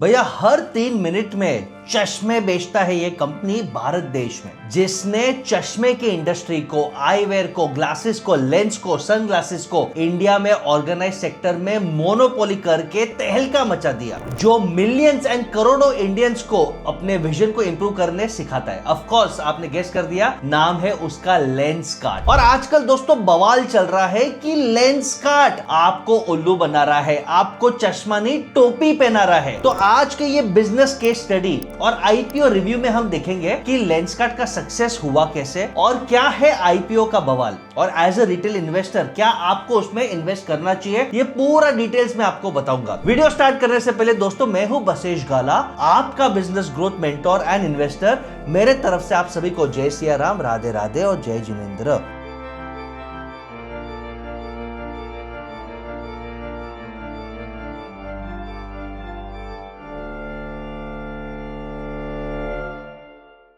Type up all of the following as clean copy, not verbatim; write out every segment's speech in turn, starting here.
भैया हर 3 मिनट में चश्मे बेचता है ये कंपनी भारत देश में, जिसने चश्मे की इंडस्ट्री को, आईवेयर को, ग्लासेस को, लेंस को, सनग्लासेस को इंडिया में ऑर्गेनाइज सेक्टर में मोनोपोली करके तहलका मचा दिया, जो मिलियंस एंड करोड़ों इंडियंस को अपने विजन को इंप्रूव करने सिखाता है। ऑफ कोर्स आपने गेस कर दिया, नाम है उसका लेंसकार्ट। और आजकल दोस्तों बवाल चल रहा है कि लेंसकार्ट आपको उल्लू बना रहा है, आपको चश्मा नहीं टोपी पहना रहा है। तो आज के ये बिजनेस केस स्टडी और आईपीओ रिव्यू में हम देखेंगे कि लेंसकार्ट का सक्सेस हुआ कैसे और क्या है आईपीओ का बवाल, और एज अ रिटेल इन्वेस्टर क्या आपको उसमें इन्वेस्ट करना चाहिए, ये पूरा डिटेल्स में आपको बताऊंगा। वीडियो स्टार्ट करने से पहले दोस्तों, मैं हूं बसेश गाला, आपका business growth mentor and investor. मेरे तरफ से आप सभी को जय सिया राम, राधे राधे और जय जिनेंद्र।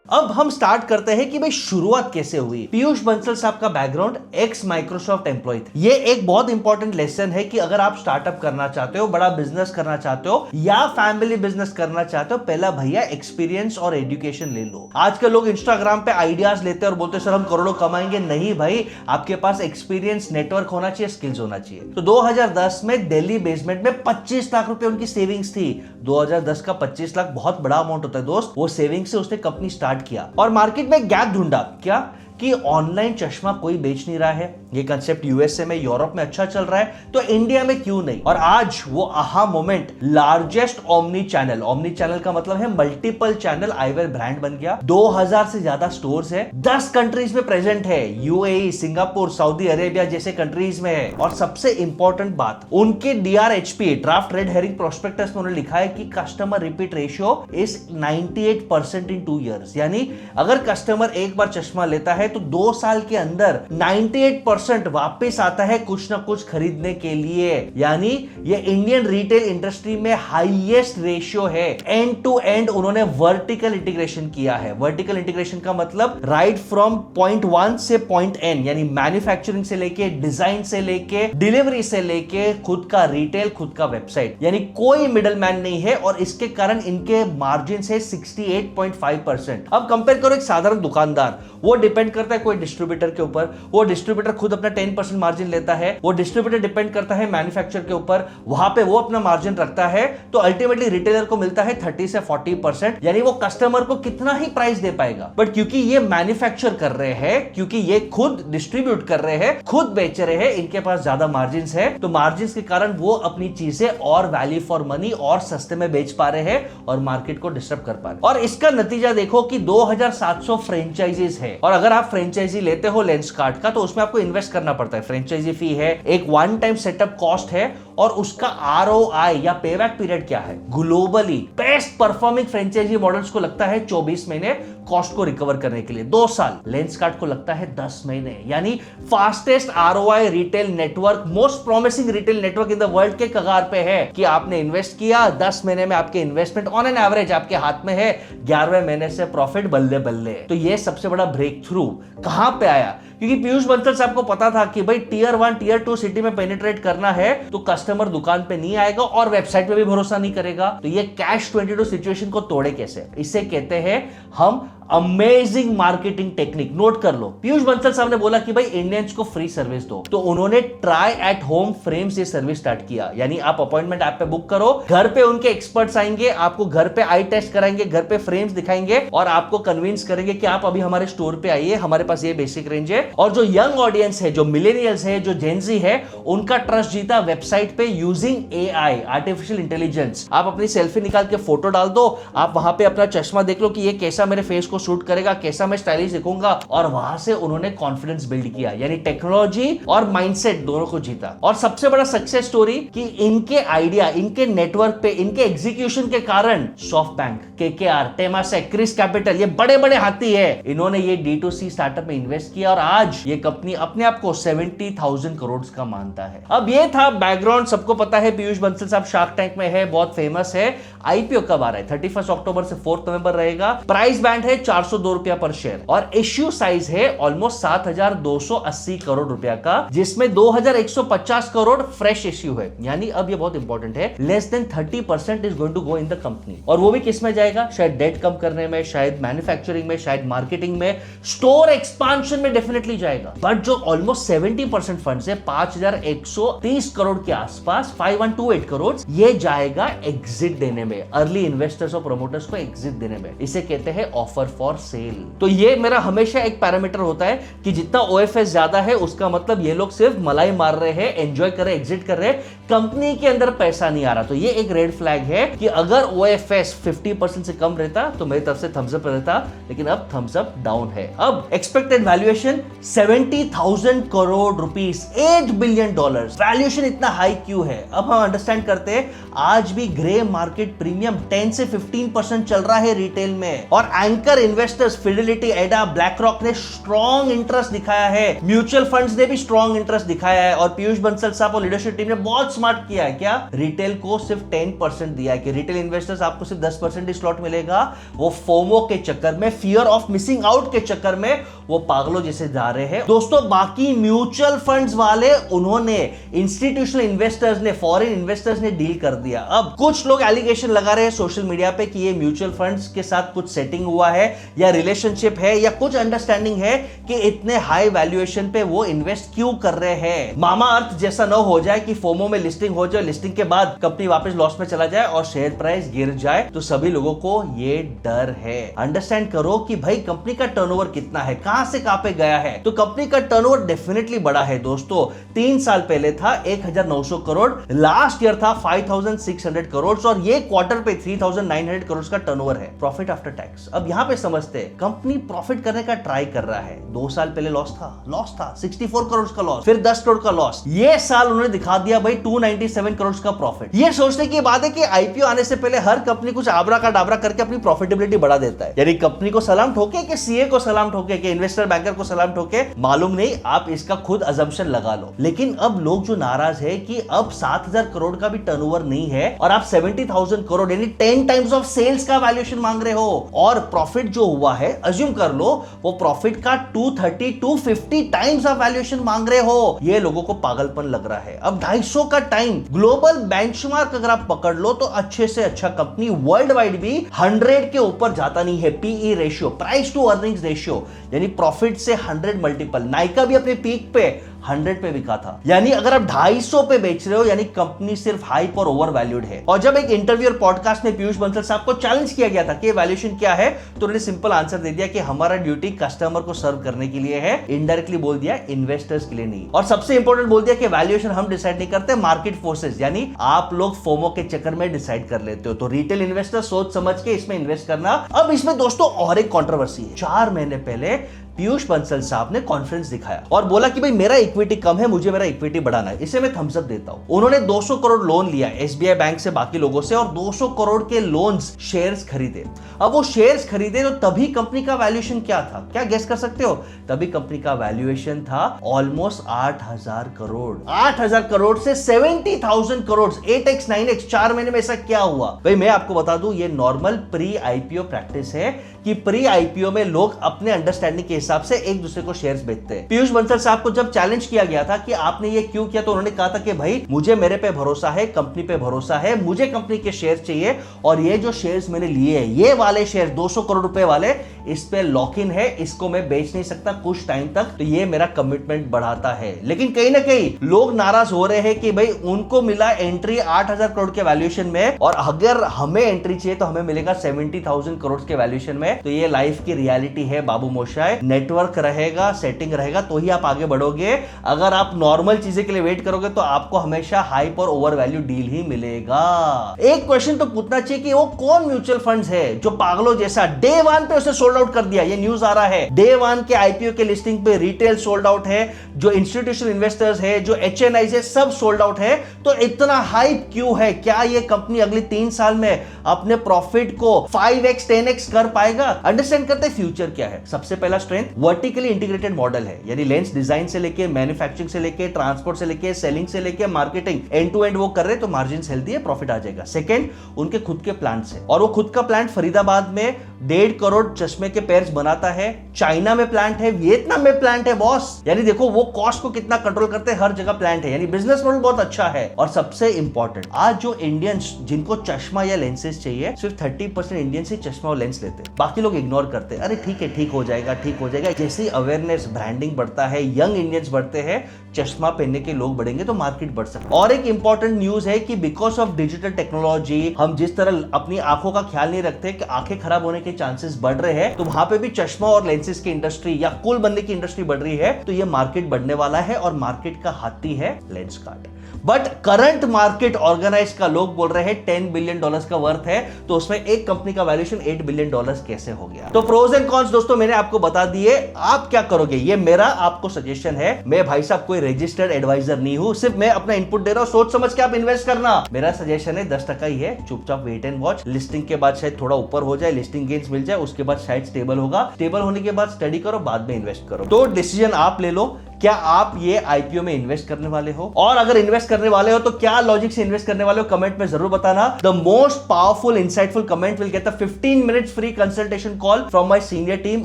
अब हम स्टार्ट करते हैं कि भाई शुरुआत कैसे हुई। पीयूष बंसल साहब का बैकग्राउंड एक्स माइक्रोसॉफ्ट एम्प्लॉय थे। ये एक बहुत इंपॉर्टेंट लेसन है कि अगर आप स्टार्टअप करना चाहते हो, बड़ा बिजनेस करना चाहते हो या फैमिली बिजनेस करना चाहते हो, पहला भैया एक्सपीरियंस और एजुकेशन ले लो। आजकल लोग इंस्टाग्राम पे आइडियाज लेते हैं और बोलते हैं सर हम करोड़ों कमाएंगे। नहीं भाई, आपके पास एक्सपीरियंस, नेटवर्क होना चाहिए, स्किल्स होना चाहिए। तो 2010 में दिल्ली बेसमेंट में 25 लाख रुपए उनकी सेविंग्स थी। 2010 का 25 लाख बहुत बड़ा अमाउंट होता है दोस्त। वो सेविंग से उसने कंपनी स्टार्ट किया और मार्केट में गैप ढूंढा, क्या कि ऑनलाइन चश्मा कोई बेच नहीं रहा है। ये कंसेप्ट यूएसए में, यूरोप में अच्छा चल रहा है, तो इंडिया में क्यों नहीं। और आज वो aha moment, largest omni channel का मतलब है मल्टीपल चैनल आईवेयर ब्रांड बन गया। 2000 से ज्यादा स्टोर्स है, 10 कंट्रीज में प्रेजेंट है, यूएई, सिंगापुर, सऊदी अरेबिया जैसे कंट्रीज में है। और सबसे इंपॉर्टेंट बात, उनके DRHP, draft red herring prospectus में उन्होंने लिखा है कि customer repeat ratio is 98% in 2 years। यानी अगर कस्टमर एक बार चश्मा लेता है तो 2 साल के अंदर 98% वापस आता है कुछ ना कुछ खरीदने के लिए। यानी ये इंडियन रिटेल इंडस्ट्री में हाईएस्ट रेशियो है। एंड टू एंड उन्होंने वर्टिकल इंटीग्रेशन किया है। वर्टिकल इंटीग्रेशन का मतलब राइट फ्रॉम पॉइंट 1 से पॉइंट N, यानी मैन्युफैक्चरिंग से लेके, डिजाइन से लेके, डिलीवरी से लेके, खुद का रिटेल, खुद का वेबसाइट, यानी कोई मिडल मैन नहीं है। और इसके कारण इनके मार्जिन है 68.5%। अब कंपेयर करो एक साधारण दुकानदार, वो डिपेंड करता है कोई डिस्ट्रीब्यूटर के ऊपर, वो डिस्ट्रीब्यूटर खुद अपना 10% मार्जिन लेता है, वो डिस्ट्रीब्यूटर डिपेंड करता है मैन्युफैक्चरर के ऊपर, वहां पे वो अपना मार्जिन रखता है, तो अल्टीमेटली रिटेलर को मिलता है 30 से 40%। यानी वो कस्टमर को कितना ही प्राइस दे पाएगा। बट क्योंकि ये मैन्युफैक्चर कर रहे हैं, क्योंकि ये खुद डिस्ट्रीब्यूट कर रहे हैं, खुद बेच रहे हैं, इनके पास ज्यादा मार्जिन है, तो मार्जिन के कारण वो अपनी चीजें और वैल्यू फॉर मनी और सस्ते में बेच पा रहे हैं और मार्केट को डिस्टर्ब कर पा रहे हैं। और इसका नतीजा देखो कि 2700 फ्रेंचाइजीज है। और अगर आप फ्रेंचाइजी लेते हो लेंसकार्ट का, तो उसमें आपको इन्वेस्ट करना पड़ता है। फ्रेंचाइजी फी है, एक वन टाइम सेटअप कॉस्ट है, और उसका आरओआई या पेबैक पीरियड क्या है। Globally best performing franchise models को लगता है 24 महीने कॉस्ट को रिकवर करने के लिए, 2 साल। लेंसकार्ट को लगता है 10 महीने। यानी fastest ROI retail network, most promising retail network in the world के कगार पे है कि आपने इन्वेस्ट किया, 10 महीने में आपके इन्वेस्टमेंट ऑन एन एवरेज आपके हाथ में है, 11वें महीने से प्रॉफिट बल्ले बल्ले। तो ये सबसे बड़ा ब्रेक थ्रू कहां पे आया, क्योंकि पीयूष बंसल साहब को पता था कि भाई टियर 1, टियर 2 सिटी में पेनिट्रेट करना है तो कस्टमर दुकान पे नहीं आएगा और वेबसाइट पे भी भरोसा नहीं करेगा। तो ये कैश 22 सिचुएशन को तोड़े कैसे, इसे कहते हैं हम अमेजिंग मार्केटिंग टेक्निक। नोट कर लो, पीयूष बंसल साहब ने बोला कि भाई इंडियंस को फ्री सर्विस दो, तो उन्होंने ट्राई एट होम फ्रेम्स ये सर्विस स्टार्ट किया। यानी आप अपॉइंटमेंट ऐप पे बुक करो, घर पे उनके एक्सपर्ट्स आएंगे, आपको घर पे आई टेस्ट कराएंगे, घर पे फ्रेम्स दिखाएंगे और आपको कन्विंस करेंगे कि आप अभी हमारे स्टोर पे आइए, हमारे पास ये बेसिक रेंज है। और जो यंग ऑडियंस है, जो मिलेनियल्स है, जो जेनजी है, उनका ट्रस्ट जीता वेबसाइट पे यूजिंग एआई, आर्टिफिशियल इंटेलिजेंस। आप अपनी सेल्फी निकाल के फोटो डाल दो, आप वहां पे अपना चश्मा देख लो कि ये कैसा मेरे फेस को सूट करेगा, कैसा मैं स्टाइलिश दिखूंगा, और वहां से उन्होंने कॉन्फिडेंस बिल्ड किया। यानी टेक्नोलॉजी और माइंडसेट दोनों को जीता। और सबसे बड़ा सक्सेस स्टोरी कि इनके आइडिया, इनके नेटवर्क पे, इनके एग्जीक्यूशन के कारण SoftBank, KKR, Temasek, ChrysCapital, ये बड़े बड़े हाथी है, इन्होंने ये D2C स्टार्टअप में इन्वेस्ट किया और आज ये कंपनी अपने आप को 70,000 करोड़ का मानता है। अब ये था बैकग्राउंड, सबको पता है पीयूष बंसल साहब शार्क टैंक में है, बहुत फेमस है। आईपीओ कब आ रहा है? 31 अक्टूबर से 4 नवंबर रहेगा। प्राइस बैंड है 402 रुपया पर शेयर और इश्यू साइज है ऑलमोस्ट 7,280 करोड़ रुपया का, जिसमें 2,150 करोड़ फ्रेश इश्यू है। यानी अब ये बहुत इंपॉर्टेंट है, less than 30% is going to go in the company. और वो भी किस में जाएगा? शायद डेट कम करने में, शायद मैन्युफैक्चरिंग में, शायद मार्केटिंग में, स्टोर एक्सपांशन में डेफिनेटली जाएगा। बट जो ऑलमोस्ट 70% फंड है 5,130 करोड़ के आसपास, 5,128 करोड़, ये जाएगा एग्जिट देने में, अर्ली इन्वेस्टर्स और प्रोमोटर्स को एग्जिट देने में। इसे कहते हैं ऑफर फॉर सेल। तो ये मेरा हमेशा एक पैरामीटर होता है कि जितना ओएफएस ज्यादा है उसका मतलब ये लोग सिर्फ मलाई मार रहे हैं, एंजॉय कर रहे, एग्जिट कर रहे, कंपनी के अंदर पैसा नहीं आ रहा। तो ये एक रेड फ्लैग है कि अगर ओएफएस 50% से कम रहता तो मेरी तरफ से थम्स अप रहता, लेकिन अब थम्स अप डाउन है। अब expected valuation 70,000 crore rupees, $8 billion. Valuation इतना हाई क्यों है? अब हम अंडरस्टैंड करते हैं, आज भी ग्रे मार्केट प्रीमियम 10 से 15% चल रहा है रिटेल में, और एंकर इन्वेस्टर्स फिडेलिटी, एडा, ब्लैक रॉक ने स्ट्रॉन्ग इंटरेस्ट दिखाया है, म्यूचुअल फंड्स ने भी स्ट्रॉन्ग इंटरेस्ट दिखाया है, और पीयूष बंसल साहब और लीडरशिप टीम ने बहुत स्मार्ट किया है। क्या? रिटेल को सिर्फ 10% दिया है कि रिटेल इन्वेस्टर्स आपको सिर्फ 10% ही स्लॉट मिलेगा। वो फोमो के चक्कर में, फियर ऑफ मिसिंग आउट के चक्कर में वो पागलों जैसे जा रहे हैं। दोस्तों, बाकी म्यूचुअल फंड्स वाले, उन्होंने, इंस्टीट्यूशनल इन्वेस्टर्स ने, फॉरेन इन्वेस्टर्स ने डील कर दिया। अब कुछ लोग एलिगेशन लगा रहे हैं सोशल मीडिया पे कि ये म्यूचुअल फंड्स के साथ कुछ सेटिंग हुआ है या रिलेशनशिप है या कुछ अंडरस्टैंडिंग है कि इतने हाई वैल्यूएशन पे वो इन्वेस्ट क्यों कर रहे हैं। मामा अर्थ जैसा न हो जाए कि फोमो में लिस्टिंग हो जाए, लिस्टिंग के बाद कंपनी वापस लॉस में चला जाए और शेयर प्राइस गिर जाए। तो सभी लोगों को ये डर है। अंडरस्टैंड करो कि भाई कंपनी का टर्नओवर कितना है, कहां से कहां पे गया है। तो कंपनी का टर्नओवर डेफिनेटली बड़ा है दोस्तों। 3 साल पहले था 1,900 करोड़, लास्ट ईयर था 5,600 करोड़, और ये क्वार्टर पे 3,900 करोड़ का टर्नओवर है, प्रॉफिट आफ्टर टैक्स। अब यहां पे समझते हैं, कंपनी प्रॉफिट करने का ट्राई कर रहा है। 2 साल पहले लॉस था 64 करोड़ का लॉस, फिर 10 करोड़ का लॉस। ये साल उन्होंने दिखा दिया भाई 297 करोड़ का प्रॉफिट। ये सोचने की बात है कि आईपीओ आने से पहले हर कंपनी कुछ आबरा का डाबरा करके अपनी प्रॉफिटेबिलिटी बढ़ा देता है। यानी कंपनी को सलाम ठोके कि सीए को सलाम ठोके कि इन्वेस्टर बैंकर को सलाम ठोके, मालूम नहीं, आप इसका खुद अजम्पशन लगा लो। लेकिन अब लोग जो नाराज है कि अब 7,000 करोड़ का भी टर्नओवर नहीं है और आप 70,000 करोड़ यानी 10 टाइम्स ऑफ सेल्स का वैल्यूएशन मांग रहे हो, और प्रॉफिट जो हुआ है, अज्यूम कर लो वो प्रॉफिट का 230 250 टाइम्स ऑफ वैल्यूएशन मांग रहे हो। ये लोगों को पागलपन लग रहा है। अब 250 का टाइम ग्लोबल बेंचमार्क अगर आप पकड़ लो तो अच्छे से अच्छा कंपनी वर्ल्ड वाइड भी 100 के ऊपर जाता नहीं है। PE ratio, price to earnings ratio, यानी प्रॉफिट से 100 मल्टीपल। नाइका भी अपने पीक पे 100 पे बिका था। यानी अगर आप 250 पे बेच रहे हो, यानी कंपनी सिर्फ हाइप और ओवर वैल्यूड है। और जब एक इंटरव्यू और पॉडकास्ट में पीयूष बंसल साहब को चैलेंज किया गया था कि वैल्यूएशन क्या है, तो उन्होंने सिंपल आंसर दे दिया कि हमारा ड्यूटी कस्टमर को सर्व करने के लिए है। इनडायरेक्टली बोल दिया इन्वेस्टर्स के लिए नहीं। और सबसे इंपॉर्टेंट बोल दिया कि वैल्यूएशन हम डिसाइड नहीं करते, मार्केट फोर्सेस, यानी आप लोग फोमो के चक्कर में डिसाइड कर लेते हो। तो रिटेल इन्वेस्टर सोच समझ के इसमें इन्वेस्ट करना। अब इसमें दोस्तों और एक कंट्रोवर्सी है। 4 महीने पहले पीयूष बंसल साहब ने कॉन्फ्रेंस दिखाया और बोला कि भाई मेरा इक्विटी कम है, मुझे मेरा इक्विटी बढ़ाना है, इसे मैं थम्स अप देता हूं। उन्होंने 200 करोड़ लोन लिया एसबीआई बैंक से, बाकी लोगों से, और 200 करोड़ के लोन्स, शेयर्स खरीदे। अब वो शेयर्स खरीदे तो तभी कंपनी का वैल्यूएशन क्या था? क्या गेस कर सकते हो? तभी कंपनी का वैल्यूएशन था ऑलमोस्ट 8,000 करोड़। 8,000 करोड़ से 70,000 करोड़, 8x 9x 4 महीने में। ऐसा क्या हुआ भाई? मैं आपको बता दूं, ये नॉर्मल प्री आईपीओ प्रैक्टिस है कि प्री आईपीओ में लोग अपने अंडरस्टैंडिंग के हिसाब से एक दूसरे को शेयर्स बेचते हैं। पीयूष बंसल साहब को जब चैलेंज किया गया था कि आपने ये क्यों किया, तो उन्होंने कहा था कि भाई मुझे मेरे पे भरोसा है, कंपनी पे भरोसा है, मुझे कंपनी के शेयर्स चाहिए, और ये जो शेयर्स मैंने लिए हैं, ये वाले शेयर 200 करोड़ रुपए वाले, इस पे लॉक इन है, इसको मैं बेच नहीं सकता कुछ टाइम तक, तो ये मेरा कमिटमेंट बढ़ाता है। लेकिन कहीं ना कहीं लोग नाराज हो रहे हैं कि भाई उनको मिला एंट्री 8,000 करोड़ के वैल्यूएशन में, और अगर हमें एंट्री चाहिए तो हमें मिलेगा 70,000 करोड़ के वैल्यूएशन में। तो ये लाइफ की रियलिटी है बाबू मोशाय। नेटवर्क रहेगा, सेटिंग रहेगा तो ही आप आगे बढ़ोगे। अगर आप नॉर्मल चीजें के लिए वेट करोगे तो आपको हमेशा हाइप और ओवर वैल्यू डील ही मिलेगा। एक क्वेश्चन तो पूछना चाहिए कि वो कौन म्यूचुअल फंड्स है जो पागलों जैसा डे 1 पे उसे सोल्ड आउट कर दिया? ये न्यूज आ रहा है, डे 1 के आईपीओ के लिस्टिंग पे रिटेल सोल्ड आउट है, जो इंस्टीट्यूशनल इन्वेस्टर्स है, जो एचएनआई है, सब सोल्ड आउट है। तो इतना हाइप क्यों है? क्या ये कंपनी अगले 3 साल में अपने प्रॉफिट को 5x 10x कर पाएगा? अंडरस्टैंड करते फ्यूचर क्या है। सबसे पहला strength strength vertically integrated model है, यानी लेंस डिजाइन से लेके मैन्युफैक्चरिंग से लेके ट्रांसपोर्ट से लेके सेलिंग से लेके मार्केटिंग एंड टू एंड वो कर रहे, तो मार्जिन हेल्दी है, प्रॉफिट आ जाएगा। सेकंड, उनके खुद के प्लांट्स है, और वो खुद का प्लांट फरीदाबाद में 1.5 करोड़ चश्मे के पेयर्स बनाता है। चाइना में प्लांट है, वियतनाम में प्लांट है बॉस, यानी देखो वो कॉस्ट को कितना कंट्रोल करते हैं, हर जगह प्लांट है, यानी बिजनेस मॉडल बहुत अच्छा है। और सबसे इंपॉर्टेंट, आज जो इंडियंस जिनको चश्मा या लेंसेज चाहिए, सिर्फ 30% इंडियंस ही चश्मा और लेंस लेते हैं, बाकी लोग इग्नोर करते हैं, अरे ठीक है, ठीक हो जाएगा, ठीक हो जाएगा। जैसे अवेयरनेस, ब्रांडिंग बढ़ता है, यंग इंडियंस बढ़ते हैं, चश्मा पहनने के लोग बढ़ेंगे, तो मार्केट बढ़ सकता है। और एक इंपॉर्टेंट न्यूज है कि बिकॉज ऑफ डिजिटल टेक्नोलॉजी हम जिस तरह अपनी आंखों का ख्याल नहीं रखते कि आंखें खराब होने के चांसेस बढ़ रहे हैं, तो वहां पे भी चश्मा और लेंसेज की इंडस्ट्री या कुल बनने की इंडस्ट्री बढ़ रही है, तो ये मार्केट बढ़ने वाला है। और मार्केट का हाथी है Lenskart. But current market organise का लोग बोल रहे हैं $10 बिलियन का वर्थ है, तो उसमें एक कंपनी का वैल्यूएशन $8 बिलियन कैसे हो गया? तो प्रोज एंड कॉन्स दोस्तों मैंने आपको बता दिए, आप क्या करोगे ये मेरा आपको सजेशन है। मैं भाई साहब कोई रजिस्टर्ड एडवाइजर नहीं हूं, सिर्फ मैं अपना इनपुट दे रहा हूं, सोच समझ के आप इन्वेस्ट करना। मेरा सजेशन है 10% ही है, चुपचाप वेट एंड वॉच। लिस्टिंग के बाद शायद थोड़ा ऊपर हो जाए, लिस्टिंग गेन्स मिल जाए, उसके बाद शायद स्टेबल होगा, स्टेबल होने के बाद स्टडी करो, बाद में इन्वेस्ट करो। तो डिसीजन आप ले लो, क्या आप ये आईपीओ में इन्वेस्ट करने वाले हो? और अगर इन्वेस्ट करने वाले हो तो क्या लॉजिक से इन्वेस्ट करने वाले हो, कमेंट में जरूर बताना। The most powerful insightful comment will get the 15 minutes free consultation call from my senior team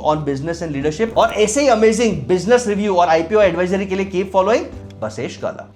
on business and leadership. और ऐसे ही अमेजिंग बिजनेस रिव्यू और आईपीओ एडवाइजरी के लिए कीप फॉलोइंग बसेश काला।